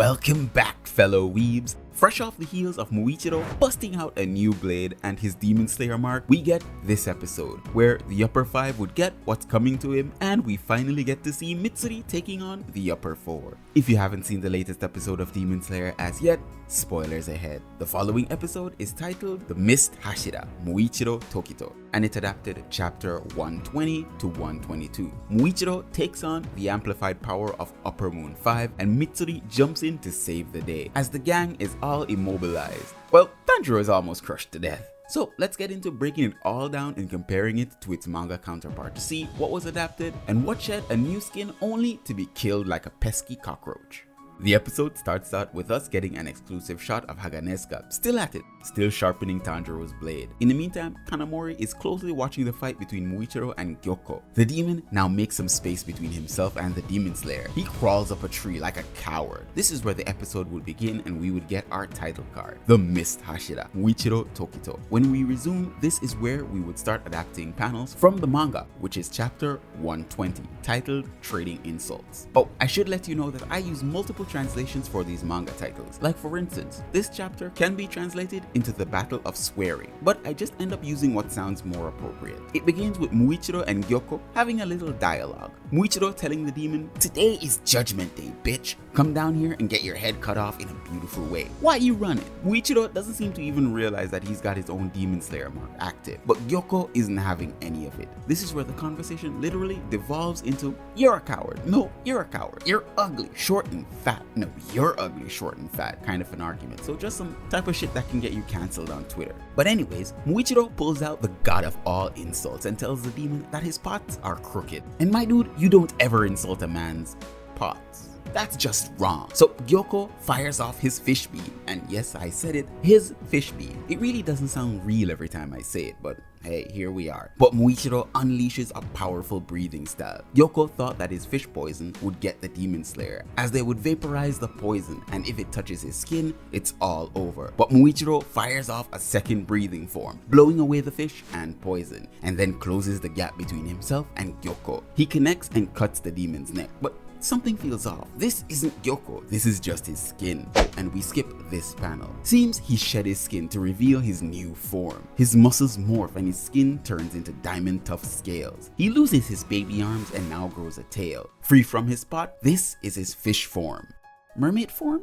Welcome back, fellow weebs. Fresh off the heels of Muichiro busting out a new blade and his Demon Slayer mark, we get this episode where the upper 5 would get what's coming to him, and we finally get to see Mitsuri taking on the upper 4. If you haven't seen the latest episode of Demon Slayer as yet, spoilers ahead. The following episode is titled The Mist Hashira, Muichiro Tokito, and it's adapted chapter 120 to 122. Muichiro takes on the amplified power of Upper Moon 5 and Mitsuri jumps in to save the day as the gang is all immobilized. Well, Tanjiro is almost crushed to death. So let's get into breaking it all down and comparing it to its manga counterpart to see what was adapted and what shed a new skin only to be killed like a pesky cockroach. The episode starts out with us getting an exclusive shot of Haganesuka still at it, still sharpening Tanjiro's blade. In the meantime, Kanamori is closely watching the fight between Muichiro and Gyoko. The demon now makes some space between himself and the Demon Slayer. He crawls up a tree like a coward. This is where the episode would begin and we would get our title card, The Mist Hashira, Muichiro Tokito. When we resume, this is where we would start adapting panels from the manga, which is chapter 120, titled Trading Insults. Oh, I should let you know that I use multiple translations for these manga titles. Like for instance, this chapter can be translated into the Battle of Swearing, but I just end up using what sounds more appropriate. It begins with Muichiro and Gyoko having a little dialogue. Muichiro telling the demon, "Today is Judgment Day, bitch. Come down here and get your head cut off in a beautiful way. Why you running?" Muichiro doesn't seem to even realize that he's got his own Demon Slayer mark active, but Gyoko isn't having any of it. This is where the conversation literally devolves into, "You're a coward. No, you're a coward. You're ugly, short and fat. No, you're ugly, short and fat," kind of an argument. So just some type of shit that can get you cancelled on Twitter. But anyways, Muichiro pulls out the god of all insults and tells the demon that his pots are crooked. And my dude, you don't ever insult a man's pots. That's just wrong. So Gyoko fires off his fish beam, and yes, I said it, his fish beam. It really doesn't sound real every time I say it, but hey, here we are. But Muichiro unleashes a powerful breathing style. Gyoko thought that his fish poison would get the Demon Slayer, as they would vaporize the poison, and if it touches his skin, it's all over. But Muichiro fires off a second breathing form, blowing away the fish and poison, and then closes the gap between himself and Gyoko. He connects and cuts the demon's neck, but something feels off. This isn't Gyoko, this is just his skin. Oh, and we skip this panel. Seems he shed his skin to reveal his new form. His muscles morph and his skin turns into diamond tough scales. He loses his baby arms and now grows a tail. Free from his pot, this is his fish form. Mermaid form?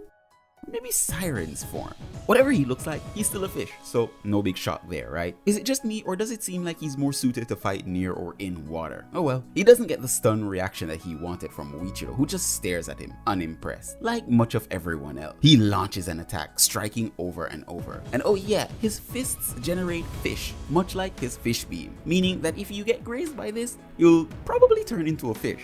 Maybe Siren's form. Whatever he looks like, he's still a fish, so no big shock there, right? Is it just me, or does it seem like he's more suited to fight near or in water? Oh well, he doesn't get the stun reaction that he wanted from Muichiro, who just stares at him, unimpressed, like much of everyone else. He launches an attack, striking over and over. And oh yeah, his fists generate fish, much like his fish beam, meaning that if you get grazed by this, you'll probably turn into a fish.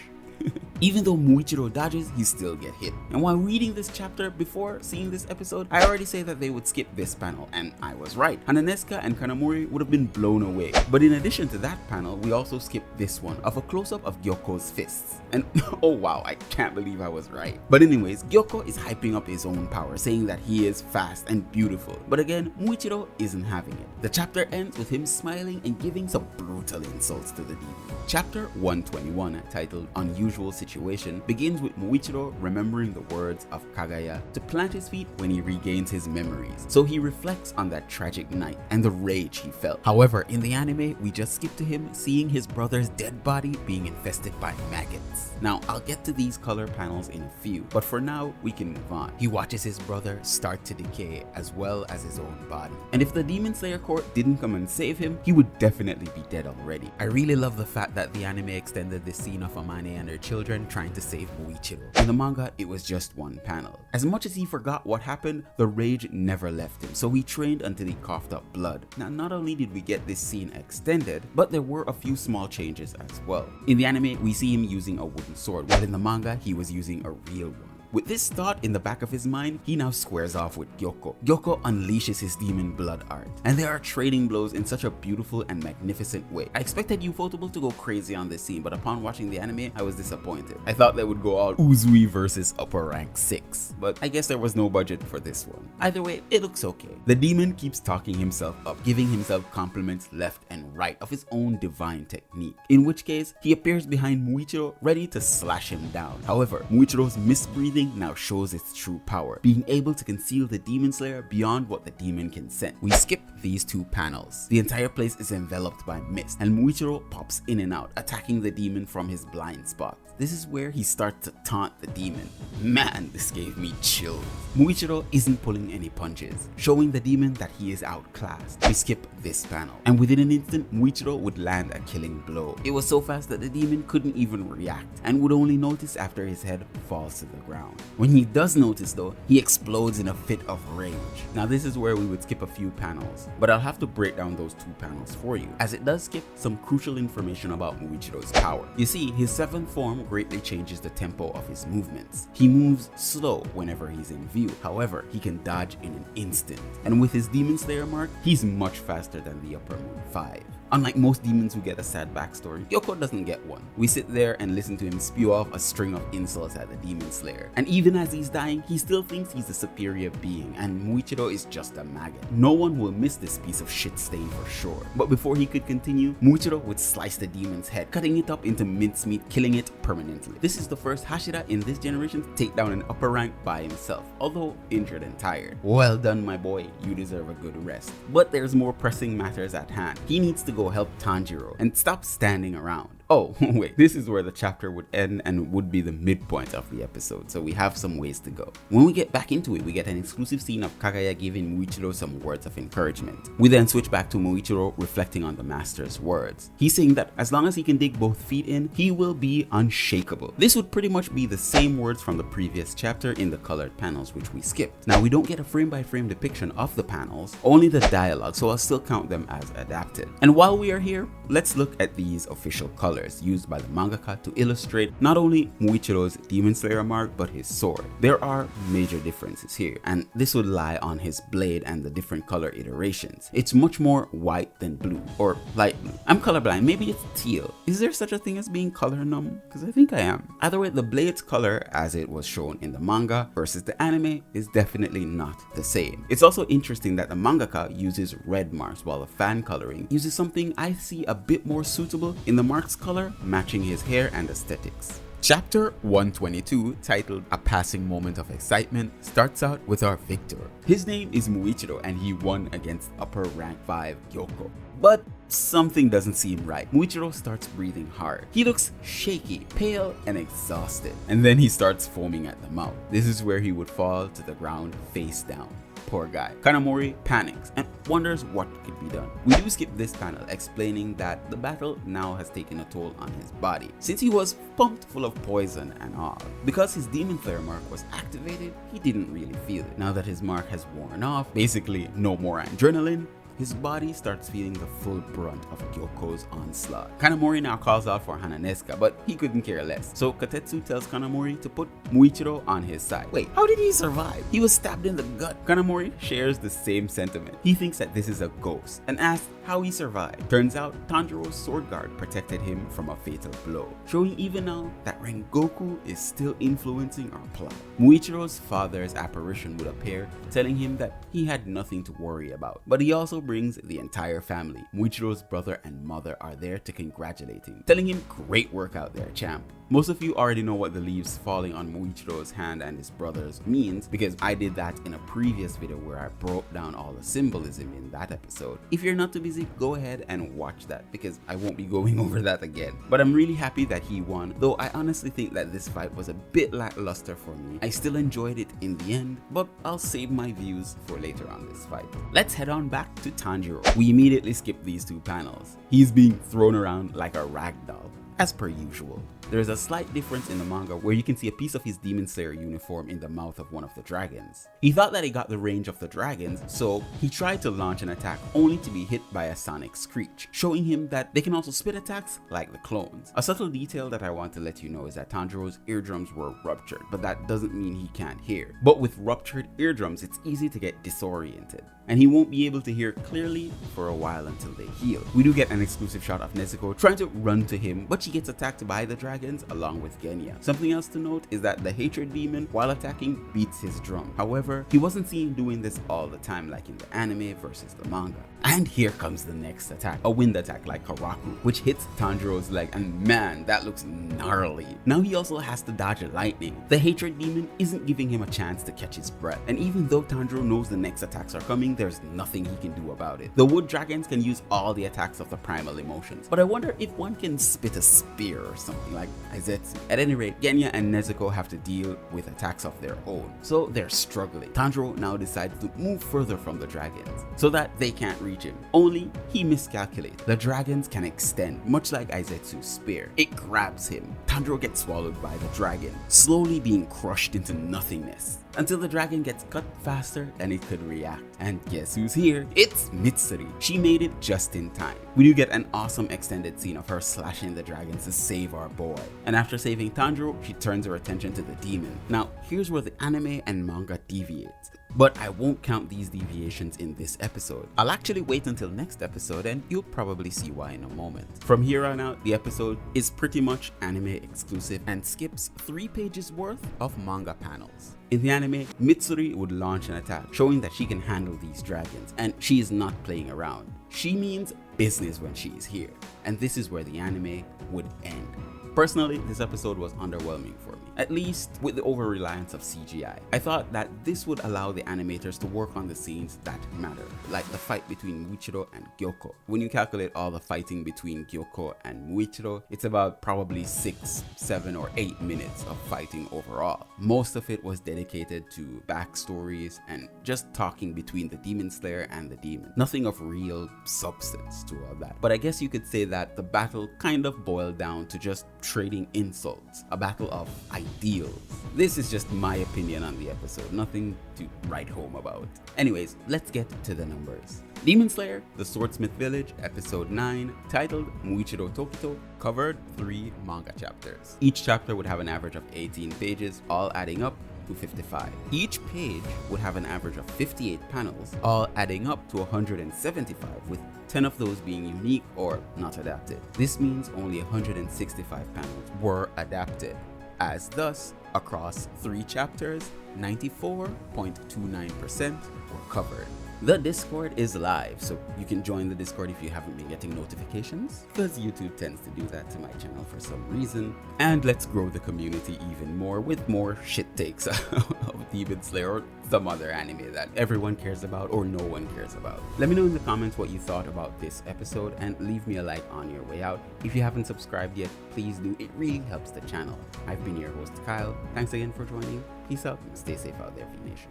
Even though Muichiro dodges, he still get hit. And while reading this chapter before seeing this episode, I already say that they would skip this panel, and I was right. Haganesuka and Kanamori would have been blown away. But in addition to that panel, we also skipped this one of a close-up of Gyoko's fists. And oh wow, I can't believe I was right. But anyways, Gyoko is hyping up his own power, saying that he is fast and beautiful. But again, Muichiro isn't having it. The chapter ends with him smiling and giving some brutal insults to the demon. Chapter 121, titled Unusual Situation, begins with Muichiro remembering the words of Kagaya to plant his feet when he regains his memories. So he reflects on that tragic night and the rage he felt. However, in the anime, we just skip to him seeing his brother's dead body being infested by maggots. Now, I'll get to these color panels in a few, but for now, we can move on. He watches his brother start to decay as well as his own body. And if the Demon Slayer Court didn't come and save him, he would definitely be dead already. I really love the fact that the anime extended this scene of Amane and her children trying to save Muichiro. In the manga, it was just one panel. As much as he forgot what happened, the rage never left him, so he trained until he coughed up blood. Now, not only did we get this scene extended, but there were a few small changes as well. In the anime, we see him using a wooden sword, while in the manga, he was using a real one. With this thought in the back of his mind, he now squares off with Gyoko. Gyoko unleashes his demon blood art, and there are trading blows in such a beautiful and magnificent way. I expected Ufotable to go crazy on this scene, but upon watching the anime, I was disappointed. I thought they would go all Uzui versus Upper Rank 6, but I guess there was no budget for this one. Either way, it looks okay. The demon keeps talking himself up, giving himself compliments left and right of his own divine technique, in which case, he appears behind Muichiro ready to slash him down. However, Muichiro's misbreathing everything now shows its true power, being able to conceal the Demon Slayer beyond what the demon can sense. We skip these two panels. The entire place is enveloped by mist, and Muichiro pops in and out, attacking the demon from his blind spot. This is where he starts to taunt the demon. Man, this gave me chills. Muichiro isn't pulling any punches, showing the demon that he is outclassed. We skip this panel, and within an instant, Muichiro would land a killing blow. It was so fast that the demon couldn't even react, and would only notice after his head falls to the ground. When he does notice though, he explodes in a fit of rage. Now this is where we would skip a few panels, but I'll have to break down those two panels for you, as it does skip some crucial information about Muichiro's power. You see, his 7th form greatly changes the tempo of his movements. He moves slow whenever he's in view, however, he can dodge in an instant. And with his Demon Slayer mark, he's much faster than the Upper Moon 5. Unlike most demons who get a sad backstory, Gyoko doesn't get one. We sit there and listen to him spew off a string of insults at the Demon Slayer. And even as he's dying, he still thinks he's a superior being, and Muichiro is just a maggot. No one will miss this piece of shit stain for sure. But before he could continue, Muichiro would slice the demon's head, cutting it up into mincemeat, killing it permanently. This is the first Hashira in this generation to take down an upper rank by himself, although injured and tired. Well done, my boy, you deserve a good rest. But there's more pressing matters at hand. He needs to go help Tanjiro and stop standing around. Oh, wait, this is where the chapter would end and would be the midpoint of the episode, so we have some ways to go. When we get back into it, we get an exclusive scene of Kagaya giving Muichiro some words of encouragement. We then switch back to Muichiro reflecting on the master's words. He's saying that as long as he can dig both feet in, he will be unshakable. This would pretty much be the same words from the previous chapter in the colored panels, which we skipped. Now, we don't get a frame-by-frame depiction of the panels, only the dialogue, so I'll still count them as adapted. And while we are here, let's look at these official colors used by the mangaka to illustrate not only Muichiro's Demon Slayer mark but his sword. There are major differences here, and this would lie on his blade and the different color iterations. It's much more white than blue, or light blue. I'm colorblind, maybe it's teal. Is there such a thing as being color numb? Because I think I am. Either way, the blade's color as it was shown in the manga versus the anime is definitely not the same. It's also interesting that the mangaka uses red marks while the fan coloring uses something I see a bit more suitable in the mark's color, matching his hair and aesthetics. Chapter 122, titled A Passing Moment of Excitement, starts out with our victor. His name is Muichiro and he won against upper rank 5 Gyoko. But something doesn't seem right. Muichiro starts breathing hard. He looks shaky, pale, and exhausted. And then he starts foaming at the mouth. This is where he would fall to the ground face down. Poor guy. Kanamori panics and wonders what could be done. We do skip this panel explaining that the battle now has taken a toll on his body, since he was pumped full of poison and all. Because his Demon Slayer mark was activated, he didn't really feel it. Now that his mark has worn off, basically no more adrenaline, his body starts feeling the full brunt of Gyoko's onslaught. Kanamori now calls out for Hananesuka, but he couldn't care less. So Katetsu tells Kanamori to put Muichiro on his side. Wait, how did he survive? He was stabbed in the gut. Kanamori shares the same sentiment. He thinks that this is a ghost and asks how he survived. Turns out Tanjiro's sword guard protected him from a fatal blow, showing even now that Rengoku is still influencing our plot. Muichiro's father's apparition would appear, telling him that he had nothing to worry about, but he also brings the entire family. Muichiro's brother and mother are there to congratulate him, telling him great work out there, champ. Most of you already know what the leaves falling on Muichiro's hand and his brothers means, because I did that in a previous video where I broke down all the symbolism in that episode. If you're not too busy, go ahead and watch that, because I won't be going over that again. But I'm really happy that he won, though I honestly think that this fight was a bit lackluster for me. I still enjoyed it in the end, but I'll save my views for later on this fight. Let's head on back to Tanjiro. We immediately skip these two panels. He's being thrown around like a rag doll, as per usual. There is a slight difference in the manga where you can see a piece of his Demon Slayer uniform in the mouth of one of the dragons. He thought that he got the range of the dragons, so he tried to launch an attack only to be hit by a sonic screech, showing him that they can also spit attacks like the clones. A subtle detail that I want to let you know is that Tanjiro's eardrums were ruptured, but that doesn't mean he can't hear. But with ruptured eardrums, it's easy to get disoriented, and he won't be able to hear clearly for a while until they heal. We do get an exclusive shot of Nezuko trying to run to him, but but she gets attacked by the dragons along with Genya. Something else to note is that the hatred demon, while attacking, beats his drum. However, he wasn't seen doing this all the time like in the anime versus the manga. And here comes the next attack, a wind attack like Karaku, which hits Tanjiro's leg, and man, that looks gnarly. Now he also has to dodge lightning. The hatred demon isn't giving him a chance to catch his breath, and even though Tanjiro knows the next attacks are coming, there's nothing he can do about it. The wood dragons can use all the attacks of the primal emotions, but I wonder if one can spit a spear or something like Aizetsu. At any rate, Genya and Nezuko have to deal with attacks of their own, so they're struggling. Tanjiro now decides to move further from the dragons so that they can't reach him. Only he miscalculates. The dragons can extend, much like Aizetsu's spear. It grabs him. Tanjiro gets swallowed by the dragon, slowly being crushed into nothingness, until the dragon gets cut faster than it could react. And guess who's here? It's Mitsuri. She made it just in time. We do get an awesome extended scene of her slashing the dragons to save our boy. And after saving Tanjiro, she turns her attention to the demon. Now, here's where the anime and manga deviates, but I won't count these deviations in this episode. I'll actually wait until next episode, and you'll probably see why in a moment. From here on out, the episode is pretty much anime exclusive and skips 3 pages worth of manga panels. In the anime, Mitsuri would launch an attack, showing that she can handle these dragons, and she is not playing around. She means business when she is here, and this is where the anime would end. Personally, this episode was underwhelming for me, at least with the over-reliance of CGI. I thought that this would allow the animators to work on the scenes that matter, like the fight between Muichiro and Gyoko. When you calculate all the fighting between Gyoko and Muichiro, it's about probably 6, 7, or 8 minutes of fighting overall. Most of it was dedicated to backstories and just talking between the Demon Slayer and the demon. Nothing of real substance to all that. But I guess you could say that the battle kind of boiled down to just trading insults, a battle of ideals. This is just my opinion on the episode, nothing to write home about. Anyways, let's get to the numbers. Demon Slayer, The Swordsmith Village, episode 9, titled Muichiro Tokito, covered 3 manga chapters. Each chapter would have an average of 18 pages, all adding up to 55. Each page would have an average of 58 panels, all adding up to 175, with 10 of those being unique or not adapted. This means only 165 panels were adapted, as thus, across 3 chapters, 94.29% were covered. The Discord is live, so you can join the Discord if you haven't been getting notifications, because YouTube tends to do that to my channel for some reason. And let's grow the community even more with more shit takes of Demon Slayer or some other anime that everyone cares about or no one cares about. Let me know in the comments what you thought about this episode, and leave me a like on your way out. If you haven't subscribed yet, please do. It really helps the channel. I've been your host, Kyle. Thanks again for joining. Peace out and stay safe out there, V Nation.